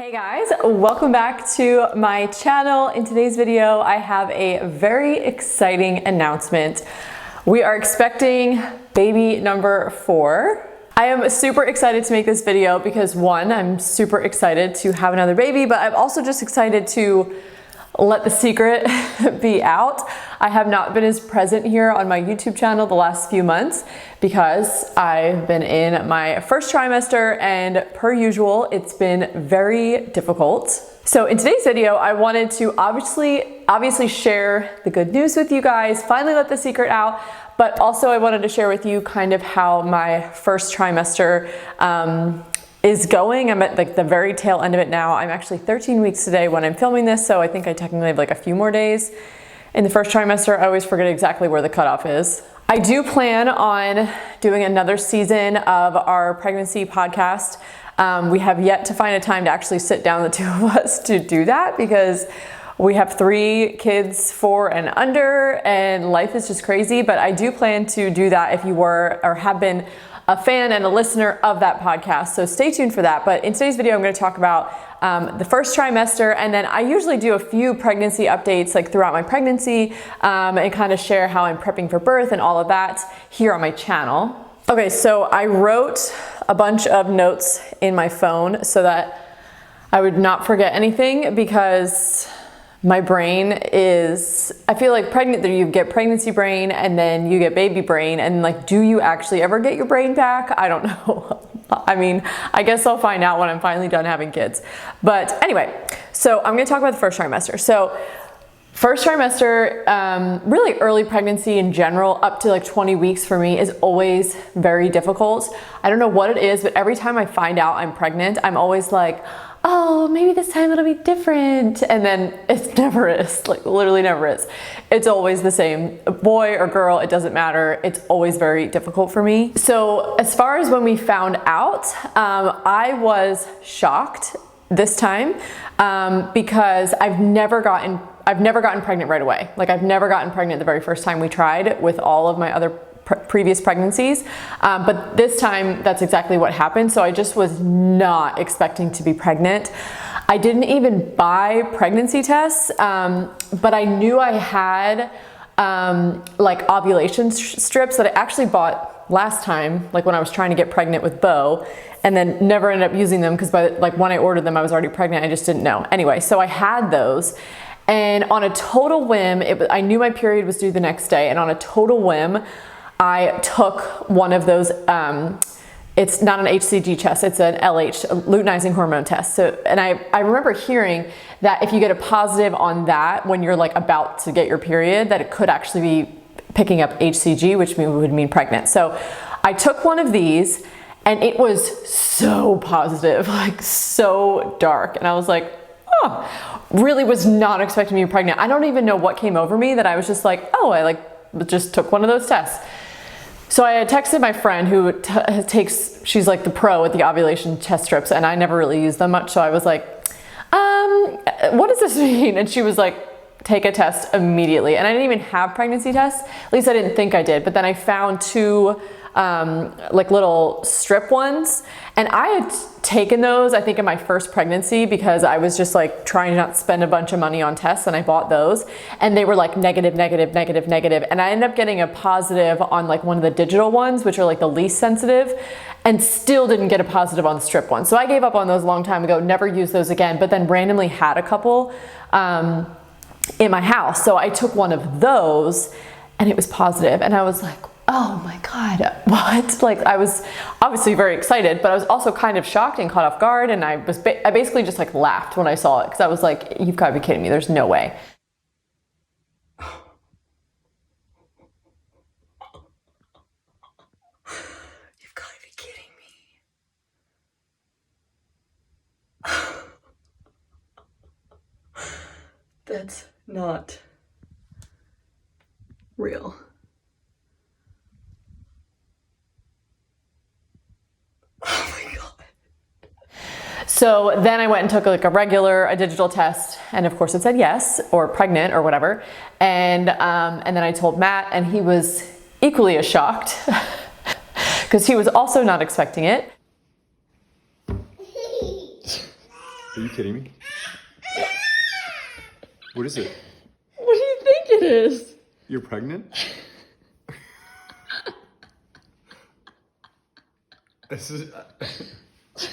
Hey guys, welcome back to my channel. In today's video, I have a very exciting announcement. We are expecting baby number 4. I am super excited to make this video because one, I'm super excited to have another baby, but I'm also just excited to let the secret be out. I have not been as present here on my YouTube channel the last few months because I've been in my first trimester, and per usual, it's been very difficult. So in today's video, I wanted to obviously share the good news with you guys, finally let the secret out, but also I wanted to share with you kind of how my first trimester is going. I'm at like the very tail end of it now. I'm actually 13 weeks today when I'm filming this, so I think I technically have like a few more days in the first trimester. I always forget exactly where the cutoff is. I do plan on doing another season of our pregnancy podcast. We have yet to find a time to actually sit down, the two of us, to do that because we have 3 kids, 4 and under, and life is just crazy. But I do plan to do that if you were or have been a fan and a listener of that podcast, so stay tuned for that. But in today's video, I'm going to talk about the first trimester, and then I usually do a few pregnancy updates like throughout my pregnancy and kind of share how I'm prepping for birth and all of that here on my channel. Okay, so I wrote a bunch of notes in my phone so that I would not forget anything because my brain is, I feel like pregnant, you get pregnancy brain and then you get baby brain, and like, do you actually ever get your brain back? I don't know. I mean, I guess I'll find out when I'm finally done having kids. But anyway, so I'm gonna talk about the first trimester. So first trimester, really early pregnancy in general, up to like 20 weeks for me is always very difficult. I don't know what it is, but every time I find out I'm pregnant, I'm always like, oh, maybe this time it'll be different. And then it never is, like literally never is. It's always the same, boy or girl, it doesn't matter. It's always very difficult for me. So as far as when we found out, I was shocked this time because I've never gotten pregnant right away. Like I've never gotten pregnant the very first time we tried with all of my other previous pregnancies, but this time that's exactly what happened. So I just was not expecting to be pregnant. I didn't even buy pregnancy tests, but I knew I had like ovulation strips that I actually bought last time, like when I was trying to get pregnant with Beau, and then never ended up using them because like when I ordered them I was already pregnant. I just didn't know. Anyway, so I had those, and on a total whim, I knew my period was due the next day, and on a total whim I took one of those, it's not an HCG test, it's an LH, a luteinizing hormone test. So, and I remember hearing that if you get a positive on that when you're like about to get your period, that it could actually be picking up HCG, which would mean pregnant. So I took one of these and it was so positive, like so dark. And I was like, oh, really was not expecting to be pregnant. I don't even know what came over me that I was just like, oh, I like just took one of those tests. So I had texted my friend who she's like the pro at the ovulation test strips, and I never really use them much. So I was like, what does this mean? And she was like, take a test immediately. And I didn't even have pregnancy tests. At least I didn't think I did. But then I found 2 like little strip ones, and I had taken those I think in my first pregnancy because I was just like trying to not spend a bunch of money on tests, and I bought those and they were like negative, negative, negative, negative, and I ended up getting a positive on like one of the digital ones, which are like the least sensitive, and still didn't get a positive on the strip one. So I gave up on those a long time ago, never used those again, but then randomly had a couple in my house. So I took one of those and it was positive, and I was like, oh my God, what? Like I was obviously very excited, but I was also kind of shocked and caught off guard. And I basically just like laughed when I saw it because I was like, you've got to be kidding me. There's no way. You've got to be kidding me. That's not real. So then I went and took like a digital test, and of course it said yes, or pregnant or whatever. And then I told Matt, and he was equally as shocked because he was also not expecting it. Are you kidding me? What is it? What do you think it is? You're pregnant? This is...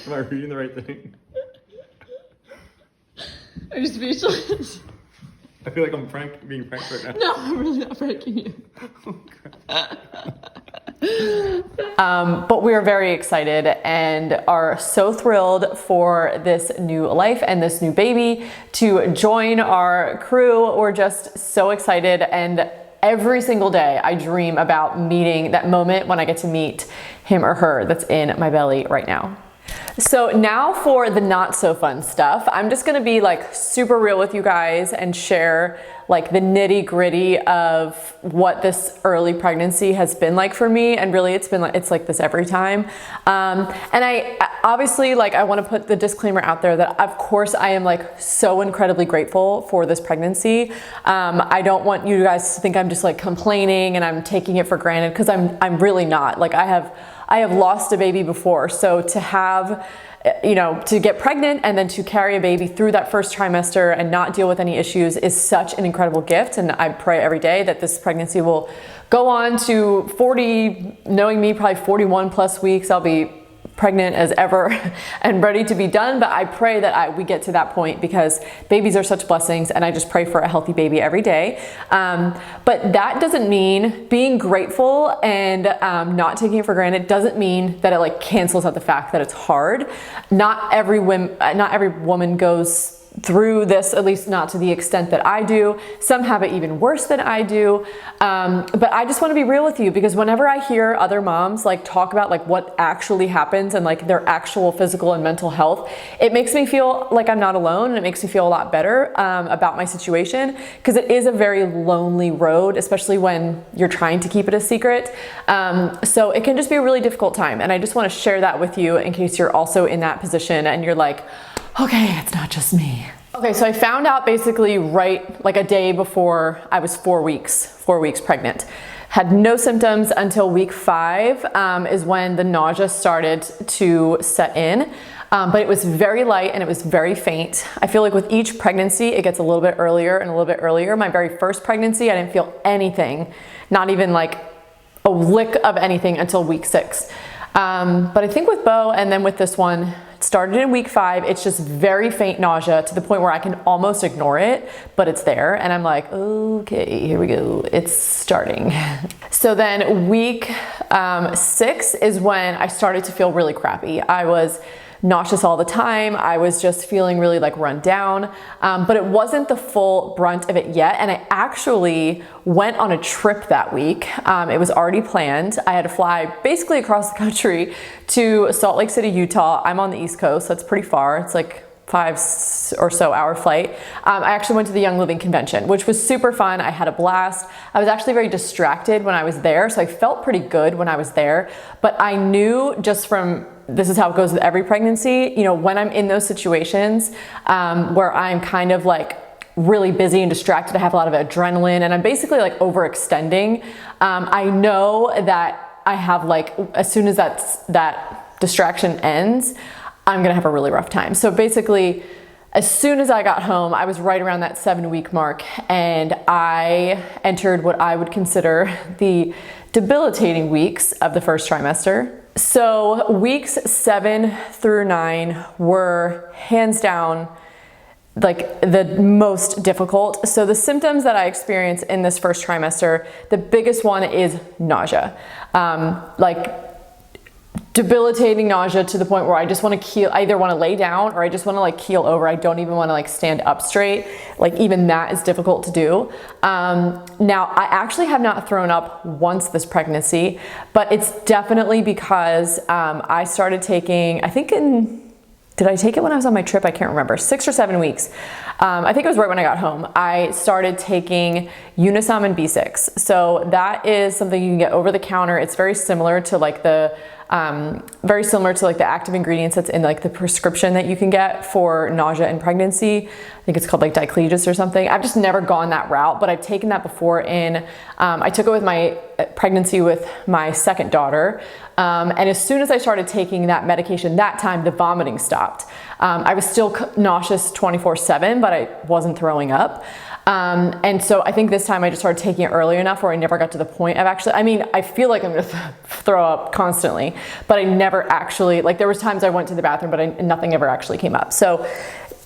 Am I reading the right thing? Are you speechless? I feel like I'm being pranked right now. No, I'm really not pranking you. But we are very excited and are so thrilled for this new life and this new baby to join our crew. We're just so excited, and every single day I dream about meeting that moment when I get to meet him or her that's in my belly right now. So now for the not so fun stuff. I'm just gonna be like super real with you guys and share like the nitty gritty of what this early pregnancy has been like for me. And really it's like this every time. And I obviously, like, I wanna put the disclaimer out there that of course I am like so incredibly grateful for this pregnancy. I don't want you guys to think I'm just like complaining and I'm taking it for granted, because I'm really not. Like I have lost a baby before, so to have, you know, to get pregnant and then to carry a baby through that first trimester and not deal with any issues is such an incredible gift. And I pray every day that this pregnancy will go on to 40, knowing me, probably 41 plus weeks. I'll be pregnant as ever and ready to be done. But I pray that we get to that point, because babies are such blessings, and I just pray for a healthy baby every day. But that doesn't mean being grateful and not taking it for granted doesn't mean that it like cancels out the fact that it's hard. Not every woman goes through this, at least not to the extent that I do. Some have it even worse than I do. But I just want to be real with you, because whenever I hear other moms like talk about like what actually happens and like their actual physical and mental health, it makes me feel like I'm not alone, and it makes me feel a lot better about my situation, because it is a very lonely road, especially when you're trying to keep it a secret. So it can just be a really difficult time, and I just want to share that with you in case you're also in that position and you're like, okay, it's not just me. Okay, so I found out basically right like a day before I was 4 weeks pregnant. Had no symptoms until week 5 is when the nausea started to set in. But it was very light and it was very faint. I feel like with each pregnancy, it gets a little bit earlier and a little bit earlier. My very first pregnancy, I didn't feel anything, not even like a lick of anything until week 6. But I think with Beau and then with this one, it started in week 5. It's just very faint nausea to the point where I can almost ignore it, but it's there. And I'm like, okay, here we go. It's starting. So then week 6 is when I started to feel really crappy. I was nauseous all the time. I was just feeling really like run down, but it wasn't the full brunt of it yet. And I actually went on a trip that week. It was already planned. I had to fly basically across the country to Salt Lake City, Utah. I'm on the East Coast, so it's pretty far. It's like 5 or so hour flight. I actually went to the Young Living Convention, which was super fun. I had a blast. I was actually very distracted when I was there, so I felt pretty good when I was there. But I knew just from, this is how it goes with every pregnancy, you know, when I'm in those situations where I'm kind of like really busy and distracted, I have a lot of adrenaline and I'm basically like overextending. I know that I have like, as soon as that distraction ends, I'm gonna have a really rough time. So basically, as soon as I got home, I was right around that 7-week mark, and I entered what I would consider the debilitating weeks of the first trimester. So weeks 7 through 9 were hands down like the most difficult. So the symptoms that I experienced in this first trimester, the biggest one is nausea. Like debilitating nausea to the point where I just want to keel, I either want to lay down or I just want to like keel over. I don't even want to like stand up straight. Like even that is difficult to do. Now I actually have not thrown up once this pregnancy, but it's definitely because I started taking, I think did I take it when I was on my trip? I can't remember, 6 or 7 weeks. I think it was right when I got home. I started taking Unisom and B6. So that is something you can get over the counter. It's very similar to like the active ingredients that's in like the prescription that you can get for nausea and pregnancy. I think it's called like Diclegis or something. I've just never gone that route, but I've taken that before I took it with my pregnancy with my second daughter. And as soon as I started taking that medication, that time the vomiting stopped. I was still nauseous 24/7, but I wasn't throwing up. And so I think this time I just started taking it early enough where I never got to the point of actually, I mean, I feel like I'm gonna throw up constantly, but I never actually, like there was times I went to the bathroom, but nothing ever actually came up. So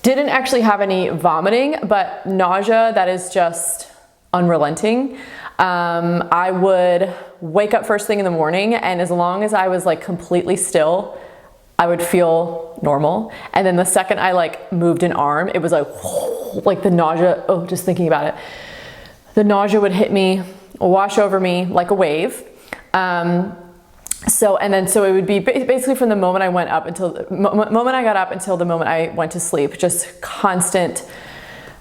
didn't actually have any vomiting, but nausea that is just unrelenting. I would wake up first thing in the morning, and as long as I was like completely still, I would feel normal. And then the second I like moved an arm, it was like the nausea, oh, just thinking about it, the nausea would hit me, wash over me like a wave. So it would be basically from the moment I went up until the moment I got up until the moment I went to sleep, just constant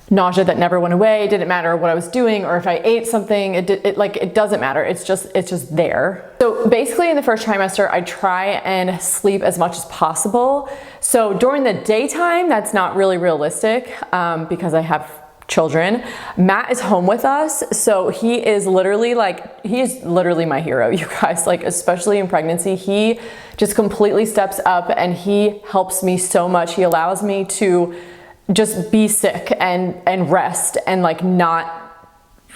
nausea that never went away. It didn't matter what I was doing or if I ate something, it doesn't matter. It's just there. So basically in the first trimester, I try and sleep as much as possible. So during the daytime, that's not really realistic because I have children. Matt is home with us, so he is literally my hero, you guys, like especially in pregnancy. He just completely steps up and he helps me so much. He allows me to just be sick and rest and like not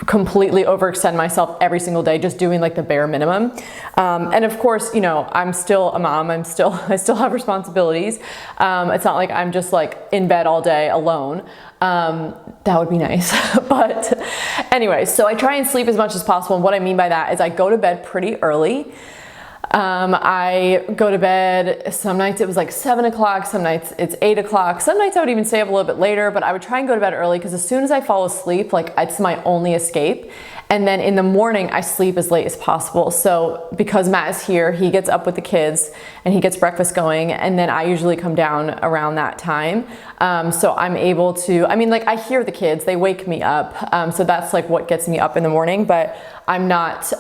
completely overextend myself every single day, just doing like the bare minimum. And of course, you know, I'm still a mom. I still have responsibilities. It's not like I'm just like in bed all day alone. That would be nice. But anyway, so I try and sleep as much as possible. And what I mean by that is I go to bed pretty early. I go to bed, some nights it was like 7 o'clock, some nights it's 8 o'clock, some nights I would even stay up a little bit later, but I would try and go to bed early because as soon as I fall asleep, like it's my only escape. And then in the morning, I sleep as late as possible. So because Matt is here, he gets up with the kids and he gets breakfast going. And then I usually come down around that time. So I'm able to, I mean, like I hear the kids, they wake me up. So that's like what gets me up in the morning, but I'm not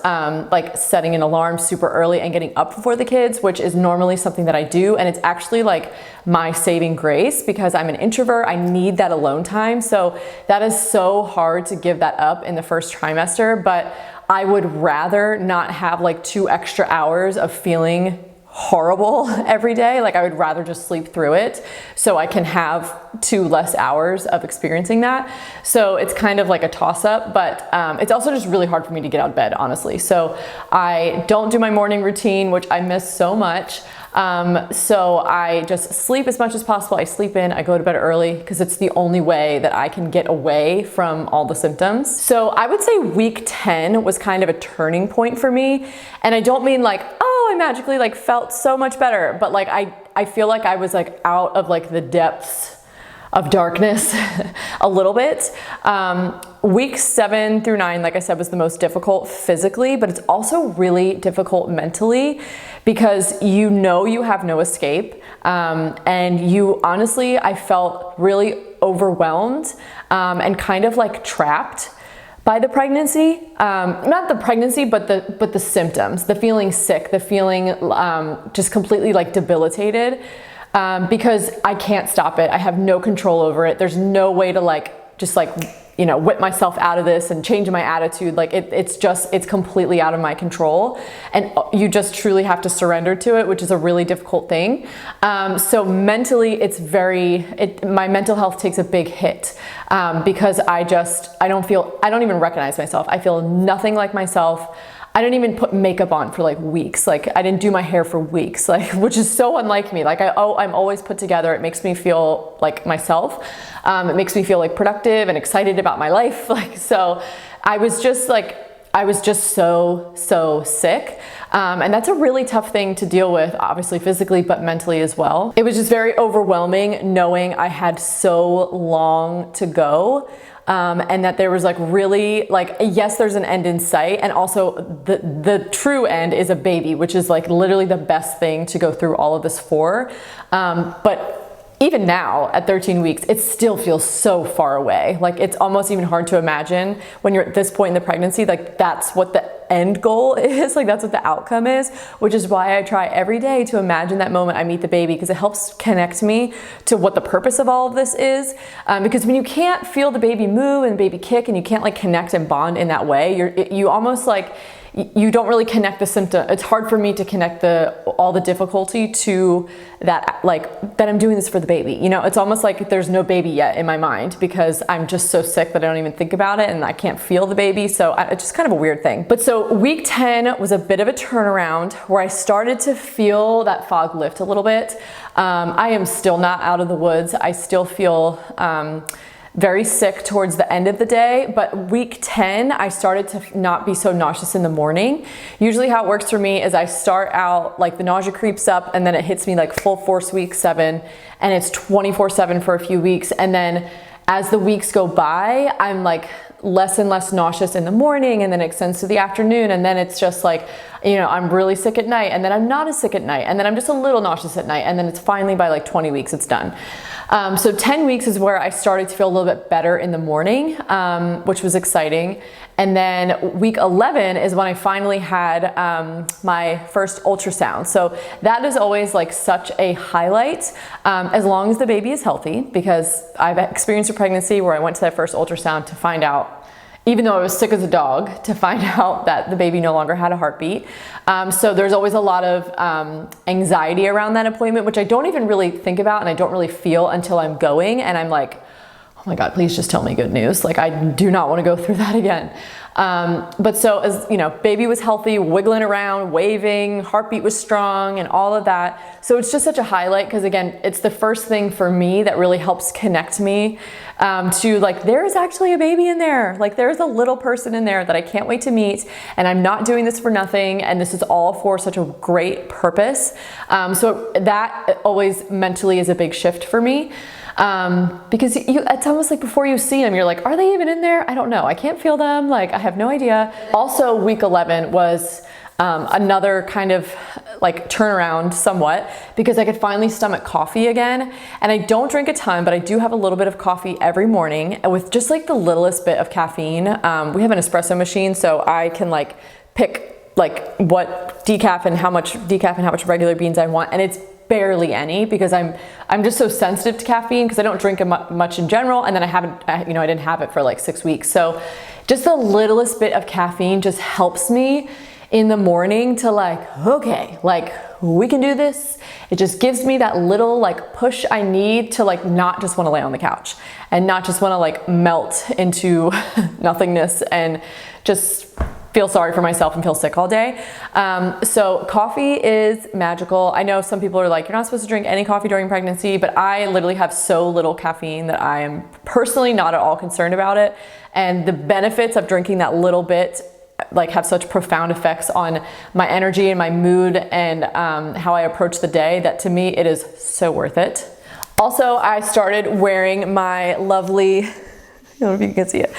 like setting an alarm super early and getting up before the kids, which is normally something that I do. And it's actually like my saving grace because I'm an introvert. I need that alone time. So that is so hard to give that up in the first trimester, but I would rather not have like 2 extra hours of feeling horrible every day. Like I would rather just sleep through it so I can have 2 less hours of experiencing that. So it's kind of like a toss up, but it's also just really hard for me to get out of bed, honestly. So I don't do my morning routine, which I miss so much. So I just sleep as much as possible. I sleep in, I go to bed early because it's the only way that I can get away from all the symptoms. So I would say week 10 was kind of a turning point for me. And I don't mean like, oh, I magically like felt so much better, but like I feel like I was like out of like the depths of darkness a little bit. Week 7 through 9, like I said, was the most difficult physically, but it's also really difficult mentally because you know you have no escape. And you honestly, I felt really overwhelmed and kind of like trapped by the pregnancy. Not the pregnancy, but the symptoms, the feeling sick, the feeling just completely like debilitated. Because I can't stop it. I have no control over it. There's no way to like, just like, you know, whip myself out of this and change my attitude. Like it's completely out of my control. And you just truly have to surrender to it, which is a really difficult thing. So mentally my mental health takes a big hit because I don't even recognize myself. I feel nothing like myself. I didn't even put makeup on for like weeks. Like I didn't do my hair for weeks, like, which is so unlike me. Like I'm always put together. It makes me feel like myself. It makes me feel like productive and excited about my life. Like, so I was just so sick. And that's a really tough thing to deal with, obviously physically, but mentally as well. It was just very overwhelming knowing I had so long to go. And that there was like really like, yes, there's an end in sight. And also the true end is a baby, which is like literally the best thing to go through all of this for. But even now at 13 weeks, it still feels so far away. Like it's almost even hard to imagine when you're at this point in the pregnancy, like that's what the end goal is, like that's what the outcome is, which is why I try every day to imagine that moment I meet the baby, because it helps connect me to what the purpose of all of this is. Because when you can't feel the baby move and the baby kick and you can't like connect and bond in that way, you almost like, you don't really connect the symptom. It's hard for me to connect all the difficulty to that, like that I'm doing this for the baby. You know, it's almost like there's no baby yet in my mind because I'm just so sick that I don't even think about it and I can't feel the baby. So it's just kind of a weird thing. But so week 10 was a bit of a turnaround where I started to feel that fog lift a little bit. I am still not out of the woods. I still feel very sick towards the end of the day, but week 10, I started to not be so nauseous in the morning. Usually how it works for me is I start out, like the nausea creeps up and then it hits me like full force week 7, and it's 24/7 for a few weeks. And then as the weeks go by, I'm like less and less nauseous in the morning, and then it extends to the afternoon, and then it's just like, you know, I'm really sick at night, and then I'm not as sick at night, and then I'm just a little nauseous at night, and then it's finally by like 20 weeks it's done. So 10 weeks is where I started to feel a little bit better in the morning, which was exciting. And then week 11 is when I finally had my first ultrasound. So that is always like such a highlight, as long as the baby is healthy, because I've experienced a pregnancy where I went to that first ultrasound to find out, even though I was sick as a dog, to find out that the baby no longer had a heartbeat. So there's always a lot of anxiety around that appointment, which I don't even really think about and I don't really feel until I'm going and I'm like, oh my God, please just tell me good news. Like I do not want to go through that again. But so as you know, baby was healthy, wiggling around, waving, heartbeat was strong and all of that. So it's just such a highlight because again, it's the first thing for me that really helps connect me to like, there's actually a baby in there. Like there's a little person in there that I can't wait to meet, and I'm not doing this for nothing. And this is all for such a great purpose. So that always mentally is a big shift for me. Because it's almost like before you see them, you're like, are they even in there? I don't know. I can't feel them. Like, I have no idea. Also, week 11 was another kind of like turnaround somewhat, because I could finally stomach coffee again. And I don't drink a ton, but I do have a little bit of coffee every morning with just like the littlest bit of caffeine. We have an espresso machine, so I can like pick like what decaf and how much regular beans I want. And it's barely any, because I'm just so sensitive to caffeine because I don't drink it much in general, and then I didn't have it for like 6 weeks. So just the littlest bit of caffeine just helps me in the morning to like, okay, like we can do this. It just gives me that little like push I need to like not just want to lay on the couch and not just want to like melt into nothingness and just feel sorry for myself and feel sick all day. So coffee is magical. I know some people are like, you're not supposed to drink any coffee during pregnancy, but I literally have so little caffeine that I am personally not at all concerned about it. And the benefits of drinking that little bit like have such profound effects on my energy and my mood and how I approach the day, that to me it is so worth it. Also, I started wearing my lovely, I don't know if you can see it,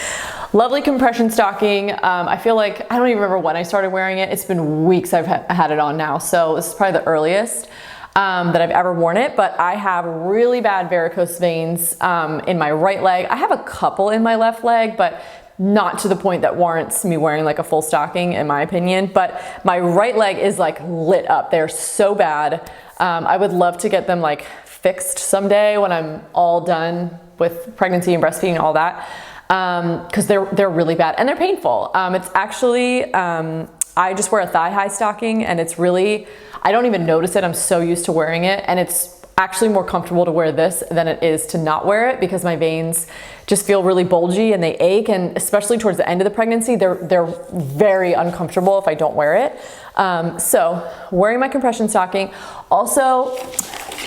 lovely compression stocking. I feel like, I don't even remember when I started wearing it. It's been weeks I've had it on now. So this is probably the earliest that I've ever worn it, but I have really bad varicose veins in my right leg. I have a couple in my left leg, but not to the point that warrants me wearing like a full stocking in my opinion. But my right leg is like lit up. They're so bad. I would love to get them like fixed someday when I'm all done with pregnancy and breastfeeding and all that. Because they're really bad and they're painful. It's actually, I just wear a thigh-high stocking, and it's really, I don't even notice it. I'm so used to wearing it, and it's actually more comfortable to wear this than it is to not wear it, because my veins just feel really bulgy and they ache, and especially towards the end of the pregnancy, they're very uncomfortable if I don't wear it. So wearing my compression stocking. Also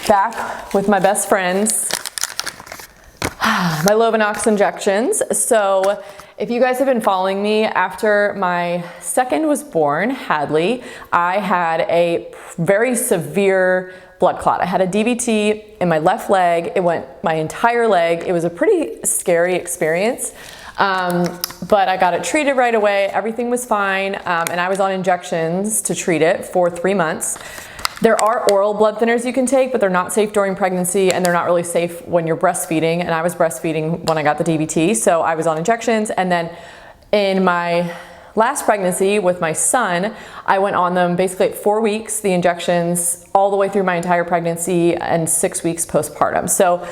back with my best friends, my Lovenox injections. So if you guys have been following me, after my second was born, Hadley, I had a very severe blood clot. I had a DVT in my left leg. It went my entire leg. It was a pretty scary experience, but I got it treated right away. Everything was fine, and I was on injections to treat it for 3 months. There are oral blood thinners you can take, but they're not safe during pregnancy, and they're not really safe when you're breastfeeding. And I was breastfeeding when I got the DVT, so I was on injections. And then in my last pregnancy with my son, I went on them basically at 4 weeks, the injections, all the way through my entire pregnancy, and 6 weeks postpartum. So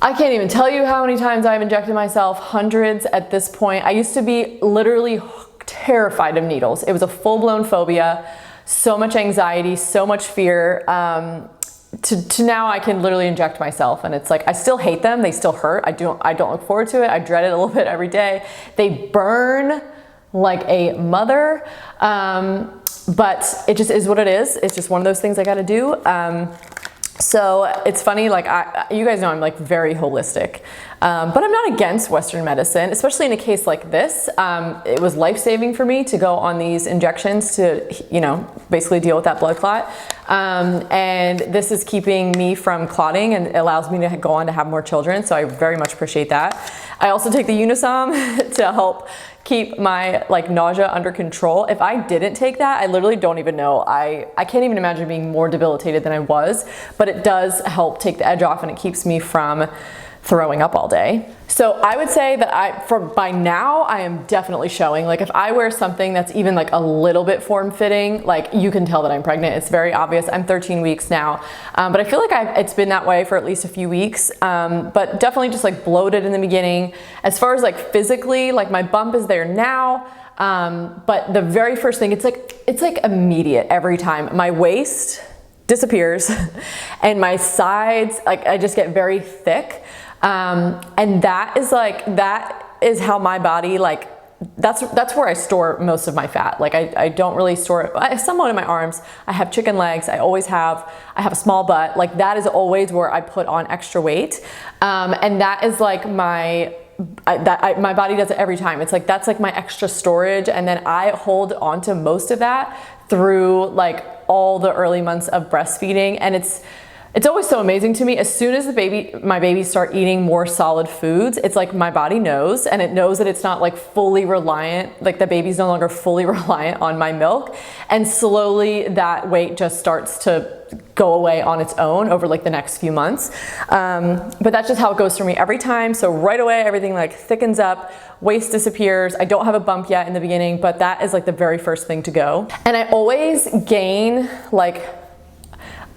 I can't even tell you how many times I've injected myself, hundreds at this point. I used to be literally hooked terrified of needles. It was a full-blown phobia, so much anxiety, so much fear. To now I can literally inject myself, and it's like, I still hate them. They still hurt. I don't look forward to it. I dread it a little bit every day. They burn like a mother. But it just is what it is. It's just one of those things I got to do. So it's funny, like you guys know I'm like very holistic, but I'm not against Western medicine, especially in a case like this. It was life-saving for me to go on these injections to, you know, basically deal with that blood clot. And this is keeping me from clotting and allows me to go on to have more children. So I very much appreciate that. I also take the Unisom to help keep my like nausea under control. If I didn't take that, I literally don't even know. I can't even imagine being more debilitated than I was, but it does help take the edge off and it keeps me from throwing up all day. So I would say that by now I am definitely showing. Like if I wear something that's even like a little bit form-fitting, like you can tell that I'm pregnant. It's very obvious. I'm 13 weeks now, but I feel like it's been that way for at least a few weeks, but definitely just like bloated in the beginning. As far as like physically, like my bump is there now, but the very first thing, it's like immediate every time. My waist disappears and my sides, like I just get very thick. And that is how my body, like, that's where I store most of my fat. Like I don't really store it somewhat in my arms. I have chicken legs. I have a small butt. Like that is always where I put on extra weight. And that is like my body does it every time. It's like, that's like my extra storage. And then I hold on to most of that through like all the early months of breastfeeding. And it's always so amazing to me. As soon as my babies start eating more solid foods, it's like my body knows, and it knows that it's not like fully reliant, like the baby's no longer fully reliant on my milk. And slowly that weight just starts to go away on its own over like the next few months. But that's just how it goes for me every time. So right away, everything like thickens up, waist disappears. I don't have a bump yet in the beginning, but that is like the very first thing to go. And I always gain like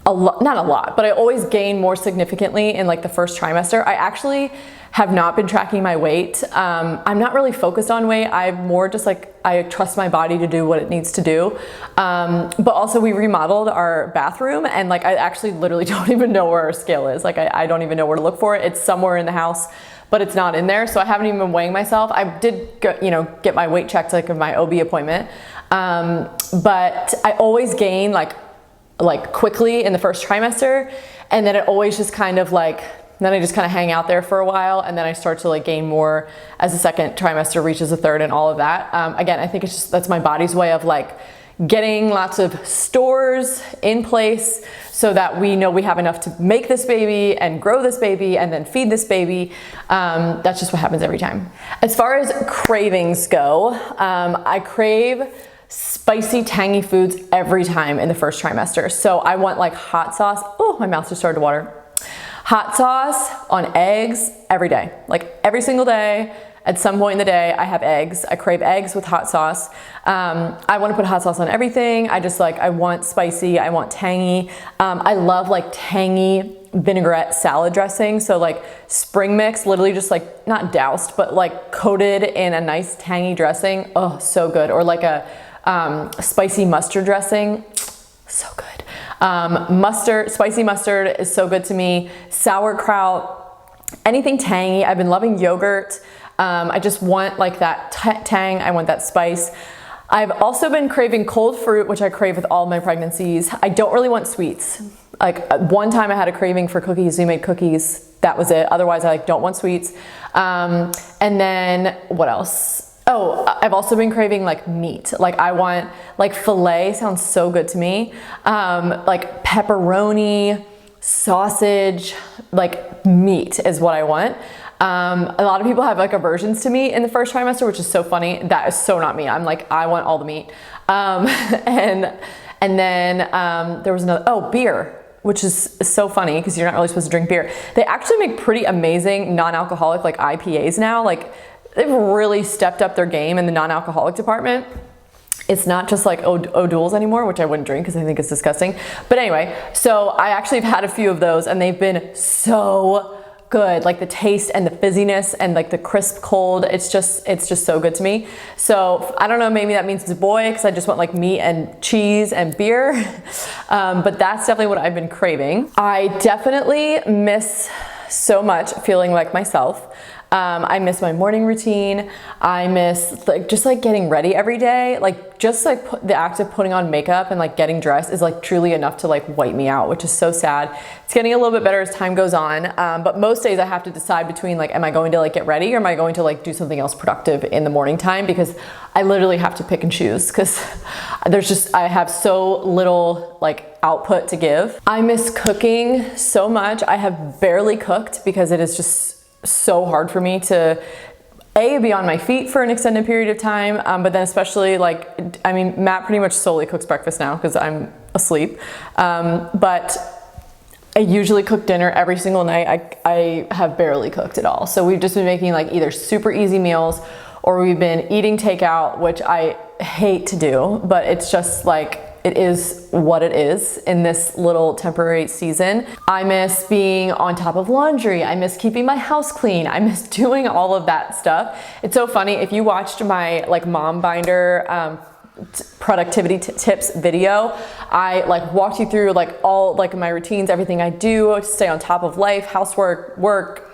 not a lot, but I always gain more significantly in like the first trimester. I actually have not been tracking my weight. I'm not really focused on weight. I'm more just like, I trust my body to do what it needs to do. But also we remodeled our bathroom, and like, I actually literally don't even know where our scale is. Like I don't even know where to look for it. It's somewhere in the house, but it's not in there. So I haven't even been weighing myself. I did go, get my weight checked like in my OB appointment. But I always gain like quickly in the first trimester, and then it always just kind of like, then I just kind of hang out there for a while, and then I start to like gain more as the second trimester reaches the third and all of that. Again, I think it's just, that's my body's way of like getting lots of stores in place so that we know we have enough to make this baby and grow this baby and then feed this baby. That's just what happens every time. As far as cravings go, I crave spicy, tangy foods every time in the first trimester. So I want like hot sauce. Oh, my mouth just started to water. Hot sauce on eggs every day, like every single day. At some point in the day, I have eggs. I crave eggs with hot sauce. I want to put hot sauce on everything. I want spicy, I want tangy. I love like tangy vinaigrette salad dressing. So like spring mix, literally just like not doused, but like coated in a nice tangy dressing. Oh, so good. Or like a spicy mustard dressing, so good. Spicy mustard is so good to me. Sauerkraut, anything tangy. I've been loving yogurt. I just want like that tang. I want that spice. I've also been craving cold fruit, which I crave with all my pregnancies. I don't really want sweets. Like one time I had a craving for cookies. We made cookies. That was it. Otherwise, I don't want sweets. And then what else? Oh, I've also been craving like meat. Like I want like filet, sounds so good to me. Like pepperoni, sausage, like meat is what I want. A lot of people have like aversions to meat in the first trimester, which is so funny. That is so not me. I'm like, I want all the meat. And then there was another, beer, which is so funny because you're not really supposed to drink beer. They actually make pretty amazing non-alcoholic like IPAs now. Like they've really stepped up their game in the non-alcoholic department. It's not just like O'Doul's anymore, which I wouldn't drink because I think it's disgusting. But anyway, so I actually have had a few of those and they've been so good, like the taste and the fizziness and like the crisp cold. It's just so good to me. So I don't know, maybe that means it's a boy because I just want like meat and cheese and beer. But that's definitely what I've been craving. I definitely miss so much feeling like myself. I miss my morning routine. I miss like just like getting ready every day. Like just like the act of putting on makeup and like getting dressed is like truly enough to like wipe me out, which is so sad. It's getting a little bit better as time goes on. But most days I have to decide between like, am I going to like get ready or am I going to like do something else productive in the morning time? Because I literally have to pick and choose because I have so little like output to give. I miss cooking so much. I have barely cooked because it is just so hard for me to be on my feet for an extended period of time, but then especially like, I mean, Matt pretty much solely cooks breakfast now because I'm asleep, but I usually cook dinner every single night. I have barely cooked at all. So we've just been making like either super easy meals or we've been eating takeout, which I hate to do, but it's just like, it is what it is in this little temporary season. I miss being on top of laundry. I miss keeping my house clean. I miss doing all of that stuff. It's so funny. If you watched my like mom binder productivity tips video, I like walked you through like all like my routines, everything I do to stay on top of life, housework, work,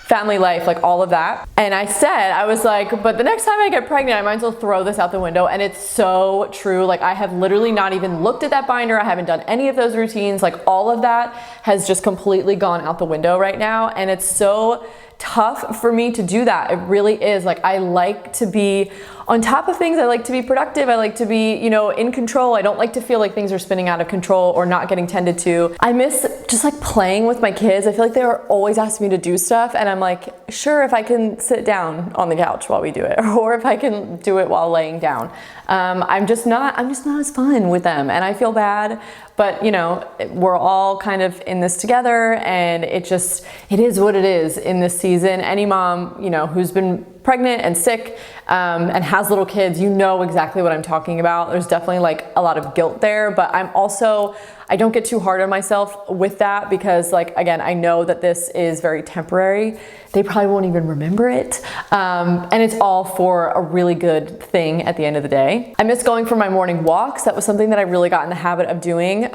family life, like all of that. And I was like, but the next time I get pregnant, I might as well throw this out the window. And it's so true. Like I have literally not even looked at that binder. I haven't done any of those routines. Like all of that has just completely gone out the window right now. And it's so tough for me to do that. It really is. Like I like to be on top of things. I like to be productive. I like to be, you know, in control. I don't like to feel like things are spinning out of control or not getting tended to. I miss just like playing with my kids. I feel like they're always asking me to do stuff and I'm like, sure, if I can sit down on the couch while we do it, or if I can do it while laying down. I'm just not as fun with them and I feel bad, but you know, we're all kind of in this together and it is what it is in this season. Any mom, you know, who's been pregnant and sick and has little kids, you know exactly what I'm talking about. There's definitely like a lot of guilt there, but I don't get too hard on myself with that because like, again, I know that this is very temporary. They probably won't even remember it. And it's all for a really good thing at the end of the day. I miss going for my morning walks. That was something that I really got in the habit of doing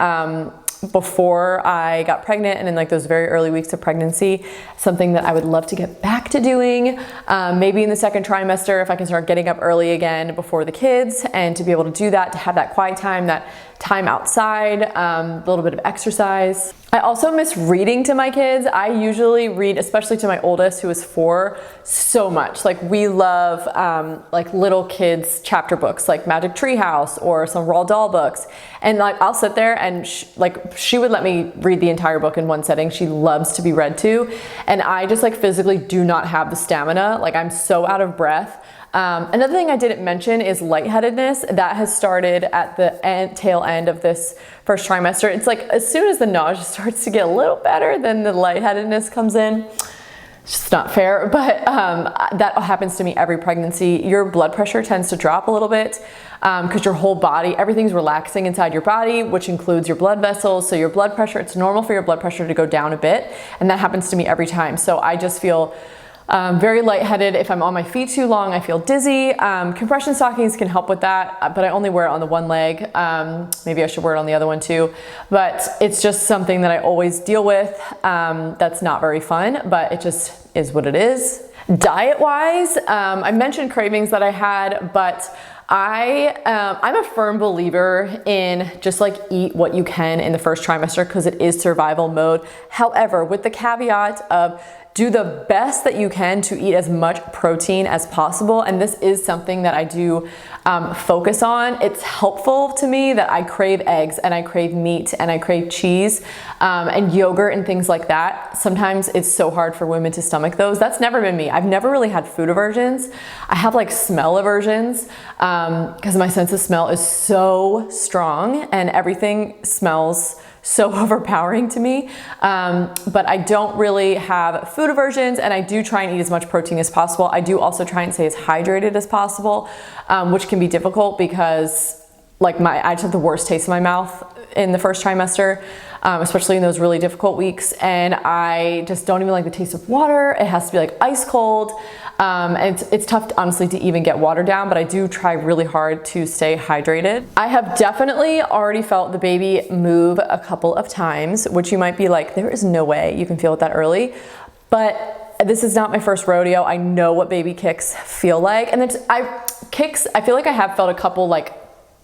before I got pregnant and in like those very early weeks of pregnancy, something that I would love to get back to doing. Maybe in the second trimester, if I can start getting up early again before the kids and to be able to do that, to have that quiet time, that time outside, a little bit of exercise. I also miss reading to my kids. I usually read, especially to my oldest who is 4, so much. Like we love like little kids chapter books like Magic Treehouse or some Roald Dahl books. And like I'll sit there and she would let me read the entire book in one setting. She loves to be read to. And I just like physically do not have the stamina. Like I'm so out of breath. Another thing I didn't mention is lightheadedness. That has started at the tail end of this first trimester. It's like as soon as the nausea starts to get a little better, then the lightheadedness comes in. It's just not fair, but that happens to me every pregnancy. Your blood pressure tends to drop a little bit because your whole body, everything's relaxing inside your body, which includes your blood vessels. So your blood pressure, it's normal for your blood pressure to go down a bit, and that happens to me every time. So I just feel very lightheaded. If I'm on my feet too long, I feel dizzy. Compression stockings can help with that, but I only wear it on the one leg. Maybe I should wear it on the other one too. But it's just something that I always deal with. That's not very fun, but it just is what it is. Diet-wise, I mentioned cravings that I had, but I'm a firm believer in just like eat what you can in the first trimester because it is survival mode. However, with the caveat of do the best that you can to eat as much protein as possible. And this is something that I do focus on. It's helpful to me that I crave eggs and I crave meat and I crave cheese and yogurt and things like that. Sometimes it's so hard for women to stomach those. That's never been me. I've never really had food aversions. I have like smell aversions because my sense of smell is so strong and everything smells so overpowering to me, but I don't really have food aversions and I do try and eat as much protein as possible. I do also try and stay as hydrated as possible, which can be difficult because like I just have the worst taste in my mouth in the first trimester, especially in those really difficult weeks. And I just don't even like the taste of water. It has to be like ice cold. And it's tough, honestly, to even get water down, but I do try really hard to stay hydrated. I have definitely already felt the baby move a couple of times, which you might be like, there is no way you can feel it that early. But this is not my first rodeo. I know what baby kicks feel like. And I feel like I have felt a couple like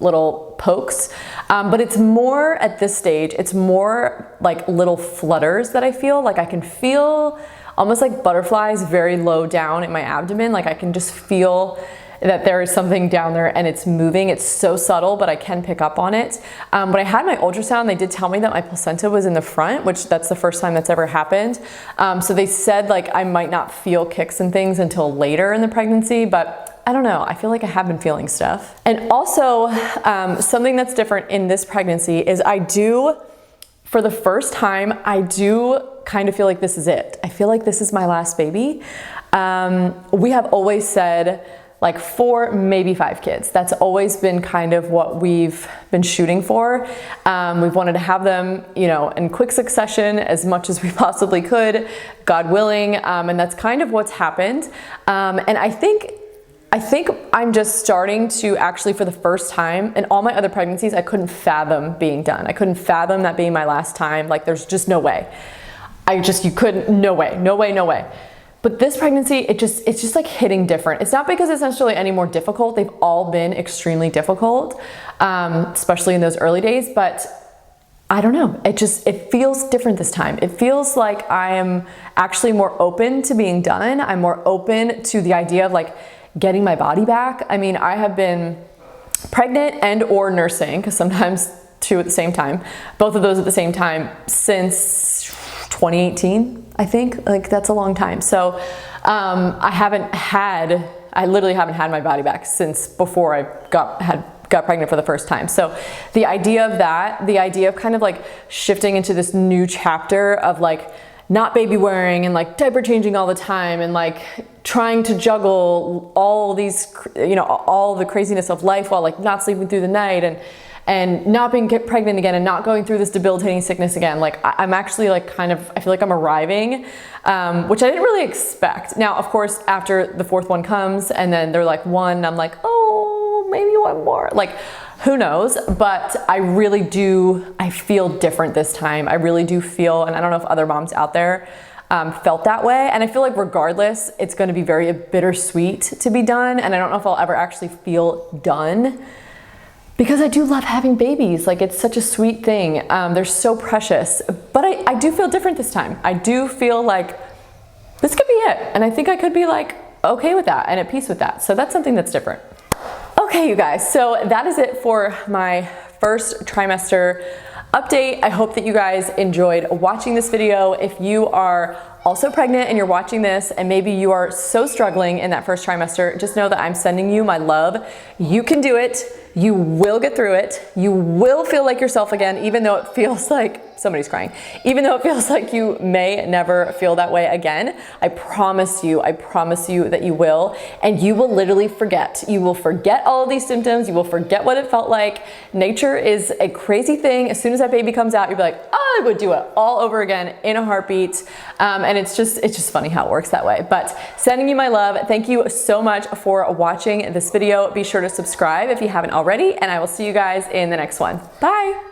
little pokes, but it's more at this stage, it's more like little flutters that I feel. Like I can feel almost like butterflies very low down in my abdomen. Like I can just feel that there is something down there and it's moving. It's so subtle, but I can pick up on it. When I had my ultrasound, they did tell me that my placenta was in the front, which that's the first time that's ever happened. So they said like I might not feel kicks and things until later in the pregnancy, but I don't know. I feel like I have been feeling stuff. And also something that's different in this pregnancy is for the first time, I do kind of feel like this is it. I feel like this is my last baby. We have always said like 4, maybe 5 kids. That's always been kind of what we've been shooting for. We've wanted to have them, you know, in quick succession as much as we possibly could, God willing. And that's kind of what's happened. And I think I'm just starting to actually, for the first time in all my other pregnancies, I couldn't fathom being done. I couldn't fathom that being my last time. Like there's just no way. You couldn't, no way, no way, no way. But this pregnancy, it's just like hitting different. It's not because it's necessarily any more difficult. They've all been extremely difficult, especially in those early days, but I don't know. It feels different this time. It feels like I am actually more open to being done. I'm more open to the idea of like getting my body back. I mean, I have been pregnant and or nursing, because sometimes 2 at the same time, both of those at the same time since 2018, I think. Like that's a long time. So I literally haven't had my body back since before I got pregnant for the first time. So the idea of that, the idea of kind of like shifting into this new chapter of like not baby wearing and like diaper changing all the time and like trying to juggle all these, you know, all the craziness of life while like not sleeping through the night and not being pregnant again and not going through this debilitating sickness again. Like I'm actually like kind of, I feel like I'm arriving, which I didn't really expect. Now, of course, after the 4th one comes and then they're like 1, I'm like, oh, maybe 1 more. Like, who knows? But I feel different this time. I really do feel, and I don't know if other moms out there felt that way. And I feel like regardless, it's gonna be very bittersweet to be done. And I don't know if I'll ever actually feel done, because I do love having babies. Like it's such a sweet thing. They're so precious, but I do feel different this time. I do feel like this could be it. And I think I could be like, okay with that and at peace with that. So that's something that's different. Okay, you guys, so that is it for my first trimester update. I hope that you guys enjoyed watching this video. If you are also pregnant and you're watching this and maybe you are so struggling in that first trimester, just know that I'm sending you my love. You can do it. You will get through it. You will feel like yourself again, even though it feels like somebody's crying, even though it feels like you may never feel that way again. I promise you that you will, and you will literally forget. You will forget all of these symptoms. You will forget what it felt like. Nature is a crazy thing. As soon as that baby comes out, you'll be like, oh, I would do it all over again in a heartbeat. And it's just funny how it works that way. But sending you my love. Thank you so much for watching this video. Be sure to subscribe if you haven't already, and I will see you guys in the next one. Bye.